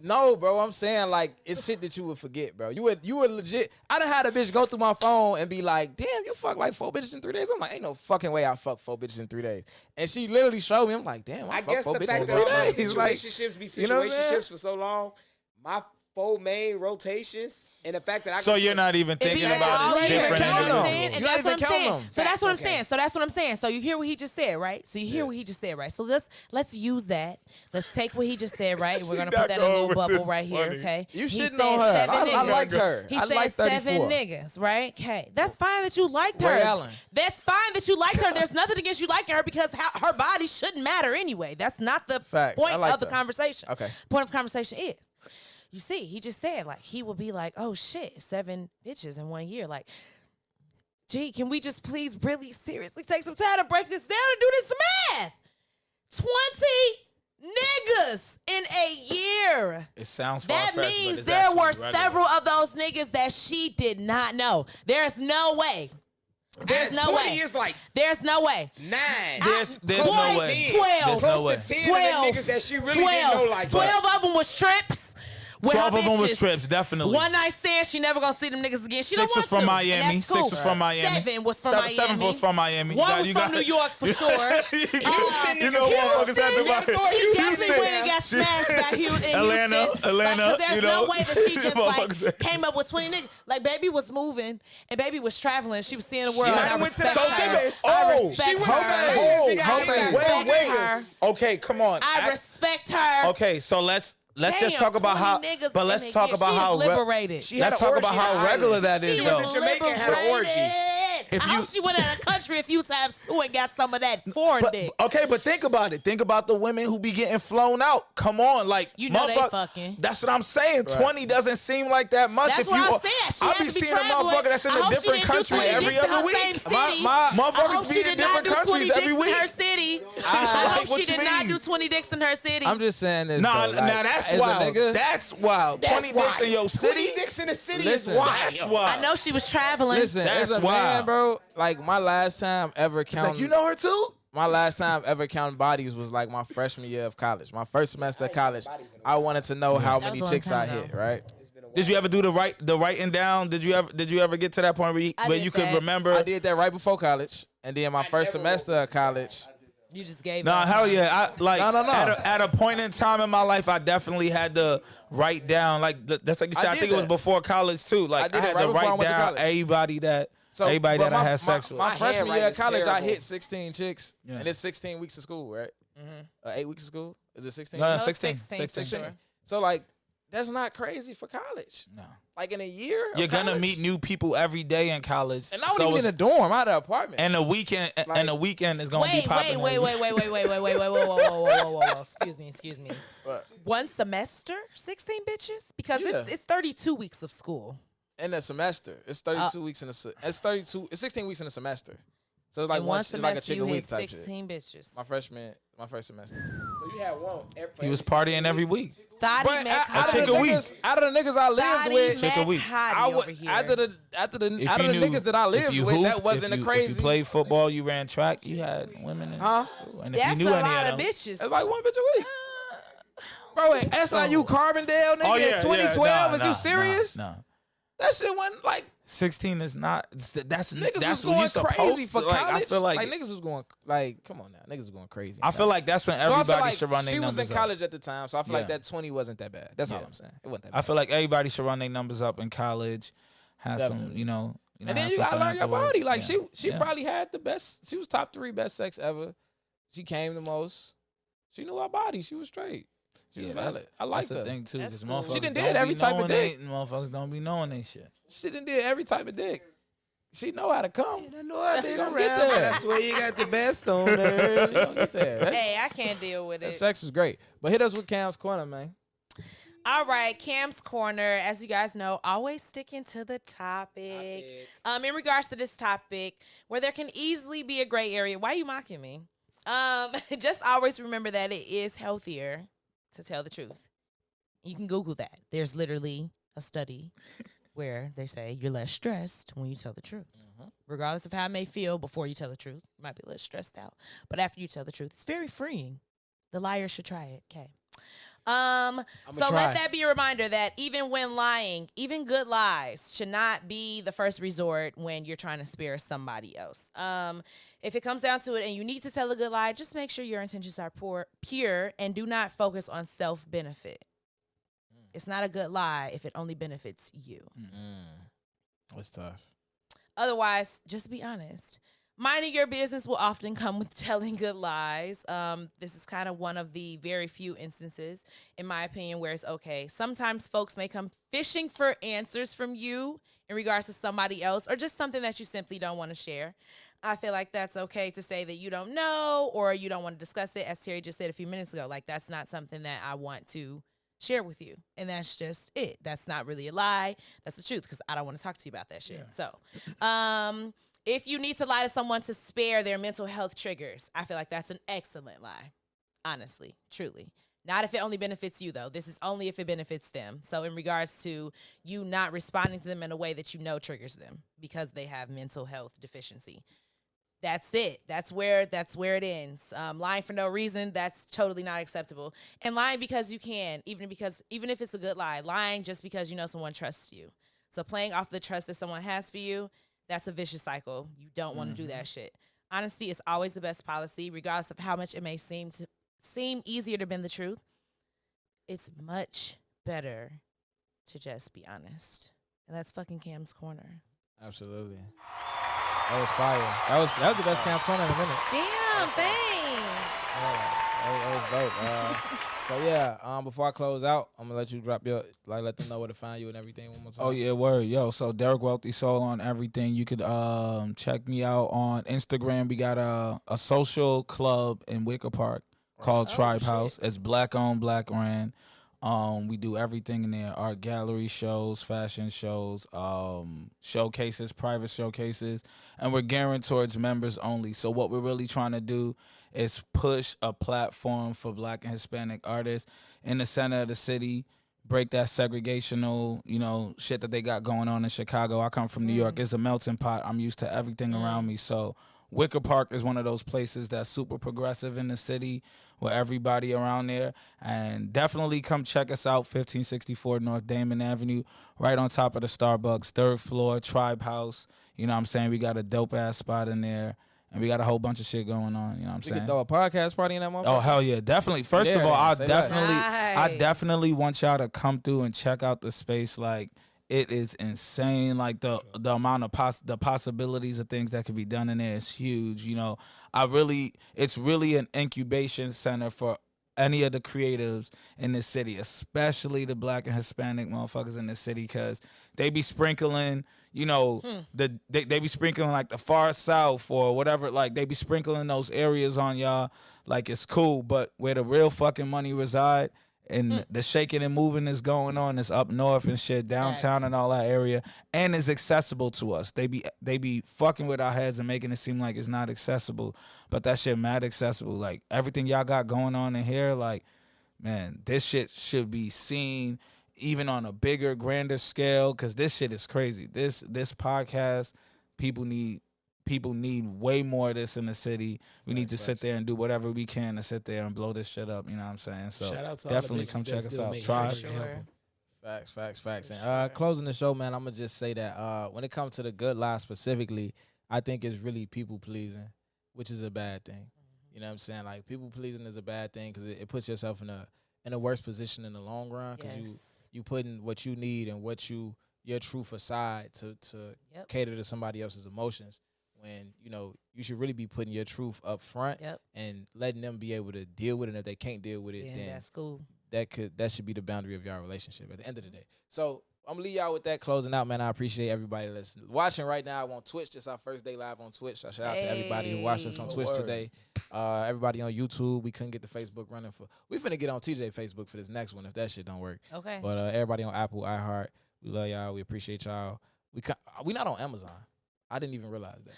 no, bro. I'm saying like it's shit that you would forget, bro. You would legit. I done had a bitch go through my phone and be like, "Damn, you fucked like 4 bitches in 3 days." I'm like, "Ain't no fucking way I fucked 4 bitches in 3 days." And she literally showed me. I'm like, "Damn, I I fucked guess 4 the bitches fact in that 3 all my days." Like, situationships be you know what I'm saying? situationships for so long, my 4 main rotations, and the fact that I So can you're not even It be thinking all about it in. different You know what I'm them. saying? individuals. And You that's what I'm gotta even saying. count them. So that's what I'm Okay. saying. So that's what I'm saying. So you hear what he just said, right? So you hear what he just said, right? So let's use that. Let's take what he just said, right? And we're gonna put that in a little bubble right here, okay? You He shitting said on her. 7 I niggas. liked her. He I said liked 7 34. niggas, right? Okay, that's fine that you liked her. Ray Allen. That's fine that you liked her. There's nothing against you liking her because her body shouldn't matter anyway. That's not the Facts. point I like of the that. conversation. Okay. Point of the conversation is. You see, he just said, like, he would be like, oh, shit, 7 bitches in 1 year. Like, gee, can we just please really seriously take some time to break this down and do this math? 20 niggas in a year. It sounds That far-fetched, but means it's there actually were regular. several of those niggas that she did not know. There's no way. There's And no 20 way. is like There's no way. 9. There's no Boys, way. 12. There's no way. Close to 10 12. of the niggas that she really didn't know like 12 of them was strips. with 12 her of them was bitches. trips, definitely. One night stand, she never gonna see them niggas again. She 6 don't was want from to, Miami. and that's 6 cool. was from Miami. 7 was from Miami. 7 was from Miami. One was from New York for sure. You know motherfuckers had to buy She definitely went and got smashed by Houston. Atlanta, Because there's you know. no way that she just Motherfuckers. like came up with 20 niggas. Like baby was moving and baby was traveling. She was seeing the world. might And I have went to the respect her. Vegas. I Oh, respect she went her. to Vegas. She got I Vegas. respect Wait. her. Okay, come on. I respect her. Okay, so let's just Damn, talk about 20 how. niggas But in let's a talk year. about She how. is liberated. She had Let's an talk orgy about in how the regular islands. that is, She though. is Jamaica had an orgy. liberated. If I you- hope she went out of the country a few times too and got some of that foreign dick. But think about it. Think about the women who be getting flown out. Come on, like You know they motherfuck- fucking. That's what I'm saying. 20 doesn't seem like that much. That's if what you, I'm saying. She I had be to be seeing a traveling. motherfucker that's in I a hope she different didn't do country 20 every dicks in other her week. same city. My- I hope Motherfuckers she be in did not different do 20 countries dicks every in week. her city. I Like, hope what she you did not mean? do 20 dicks in her city. I'm just saying this. Nah, though, like, now that's as a wild. nigga, That's wild. 20 dicks in your 20 city? dicks in the city Listen, is wild. That's wild. I know she was traveling. listen, That's as a wild. man, bro, like my last time ever It's counting. like, you know her too? My last time ever counting bodies was like my freshman year of college. My first semester of college, I wanted to know how That many was a long chicks I time hit, ago. right? Did you ever do the writing down? Did you ever get to that point where I where did you could that. remember? I did that right before college. And then my first semester of college. You just gave Nah, up. hell yeah. I like No. At a point in time in my life, I definitely had to write down that's like you said. I did think it was that. before college too. Like I did I that had right to before I write went to down college. everybody that So Everybody but that I had sex with. My My freshman year handwriting of is college, I terrible. hit 16 chicks, Yeah. and it's 16 weeks of school, right? 8 weeks of school. Is it 16? No, No, 16. 16, 16. sure. So like, that's not crazy for college. No. Like in a year, of You're gonna college? meet new people every day in college. And I wasn't even in a dorm. I had an apartment. and the weekend and the weekend is gonna be Wait, popping. wait. Whoa. Excuse me. What? One semester, 16 bitches? Because Yeah. it's 32 weeks of school. In a semester, it's 32 weeks in a. It's 32. It's 16 weeks in a semester. So it's like In one it's like a semester, chick you a hit week type shit. 16 bitches. My first semester. So you had one. He was partying every week. Thotty But Mac out, chick of a the week. niggas, out of the niggas I lived Thotty with, Chick a Mac week. Hottie I over would here. out of the niggas that I lived with, that wasn't if a crazy. If you played football, you ran track, you had women in Huh? school. And if That's you knew a any lot of of them, bitches. It's like one bitch a week. Bro, at SIU Carbondale, nigga, oh yeah, in 2012, yeah, is you serious? No. That shit wasn't like 16 is not. That's niggas that's was when you going crazy supposed for to. college. Like, I feel like niggas was going like, come on now, niggas was going crazy. I feel like that's when So I feel everybody like should run their she numbers was in up. college at the time, so I feel like Yeah. that 20 wasn't that bad. That's all Yeah. I'm saying. It wasn't that bad. I feel like everybody should run their numbers up in college. Have some, Definitely. you know. And then have you some gotta fun learn your afterwards. body. Like Yeah. she Yeah. probably had the best. She was top 3 best sex ever. She came the most. She knew her body. She was straight. She Yeah, was that's, valid. I like that's the her. thing too, That's because cool. motherfuckers She done don't did every be type of knowing dick. motherfuckers don't be knowing they shit. She done did every type of dick. She know how to come. I know I did gonna around, get there. but that's where you got the best on her. She gonna get there. That- Hey, I can't deal with that it. sex is great. But hit us with Cam's Corner, man. All right, Cam's Corner. As you guys know, always sticking to the topic. In regards to this topic, where there can easily be a gray area. Why are you mocking me? Just always remember that it is healthier to tell the truth. You can Google that. There's literally a study where they say you're less stressed when you tell the truth. Regardless of how it may feel before you tell the truth, you might be less stressed out. But after you tell the truth, it's very freeing. The liar should try it. Okay. So try. let that be a reminder that even when lying, even good lies should not be the first resort when you're trying to spare somebody else. If it comes down to it and you need to tell a good lie, just make sure your intentions are pure and do not focus on self-benefit. It's not a good lie if it only benefits you. That's tough. Otherwise, just be honest. Minding your business will often come with telling good lies. This is kind of one of the very few instances, in my opinion, where it's okay. Sometimes folks may come fishing for answers from you in regards to somebody else or just something that you simply don't want to share. I feel like that's okay to say that you don't know or you don't want to discuss it, as Terry just said a few minutes ago. Like, that's not something that I want to share with you. And that's just it. That's not really a lie. That's the truth, because I don't want to talk to you about that shit. So, if you need to lie to someone to spare their mental health triggers, I feel like that's an excellent lie. Honestly, truly. Not if it only benefits you, though. This is only if it benefits them. So in regards to you not responding to them in a way that you know triggers them because they have mental health deficiency. That's it. That's where it ends. Lying for no reason, that's totally not acceptable. And lying because you can, even if it's a good lie, lying just because you know someone trusts you. So playing off the trust that someone has for you, that's a vicious cycle. You don't want to do that shit. Honesty is always the best policy, regardless of how much it may seem easier to bend the truth. It's much better to just be honest. And that's fucking Cam's Corner. Absolutely. That was fire. That was the best Cam's Corner in a minute. Damn, thanks. That was dope. So yeah, before I close out, I'm gonna let you drop your let them know where to find you and everything one more time. Oh yeah, word, yo. So Derek Wealthy Soul on everything. You could check me out on Instagram. We got a social club in Wicker Park called Tribe House. It's black owned, black ran. We do everything in there: art gallery shows, fashion shows, showcases, private showcases, and we're gearing towards members only. So what we're really trying to do is push a platform for Black and Hispanic artists in the center of the city. Break that segregational, shit that they got going on in Chicago. I come from New York. It's a melting pot. I'm used to everything around me. So Wicker Park is one of those places that's super progressive in the city with everybody around there. And definitely come check us out, 1564 North Damon Avenue, right on top of the Starbucks, 3rd floor, Tribe House. You know what I'm saying? We got a dope-ass spot in there. And we got a whole bunch of shit going on, you know what I'm You saying? could throw a podcast party in that motherfucker. Oh hell yeah, definitely. First of all, I say that. definitely Nice. want y'all to come through and check out the space. Like, it is insane. Like the amount of the possibilities of things that could be done in there is huge. You know, it's really an incubation center for any of the creatives in this city, especially the Black and Hispanic motherfuckers in this city, because they be sprinkling, you know, they be sprinkling like the far south or whatever, like they be sprinkling those areas on y'all, like it's cool, but where the real fucking money reside and the shaking and moving is going on is up north and shit, downtown and all that area, and is accessible to us. They be fucking with our heads and making it seem like it's not accessible, but that shit mad accessible. Like everything y'all got going on in here, like, man, this shit should be seen even on a bigger, grander scale, because this shit is crazy. This podcast, people need way more of this in the city. We need to sit there and do whatever we can to sit there and blow this shit up. You know what I'm saying? So Shout out to definitely all come the check bitches us that out. still Try. make Sure. Facts. And closing the show, man, I'm gonna just say that when it comes to the good life specifically, I think it's really people pleasing, which is a bad thing. You know what I'm saying? Like people pleasing is a bad thing because it puts yourself in a worse position in the long run because you putting what you need and your truth aside to cater to somebody else's emotions. When you should really be putting your truth up front and letting them be able to deal with it. And if they can't deal with it, then that's cool. That should be the boundary of your relationship at the end of the day. So I'm gonna leave y'all with that closing out, man. I appreciate everybody that's watching right now on Twitch. This is our first day live on Twitch. So shout out to everybody who watched us on Twitch today. Everybody on YouTube. We couldn't get the Facebook running we finna get on TJ Facebook for this next one if that shit don't work. Okay. But everybody on Apple, iHeart, we love y'all. We appreciate y'all. We not on Amazon. I didn't even realize that.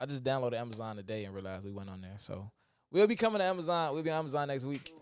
I just downloaded Amazon today and realized we went on there. So we'll be coming to Amazon. We'll be on Amazon next week.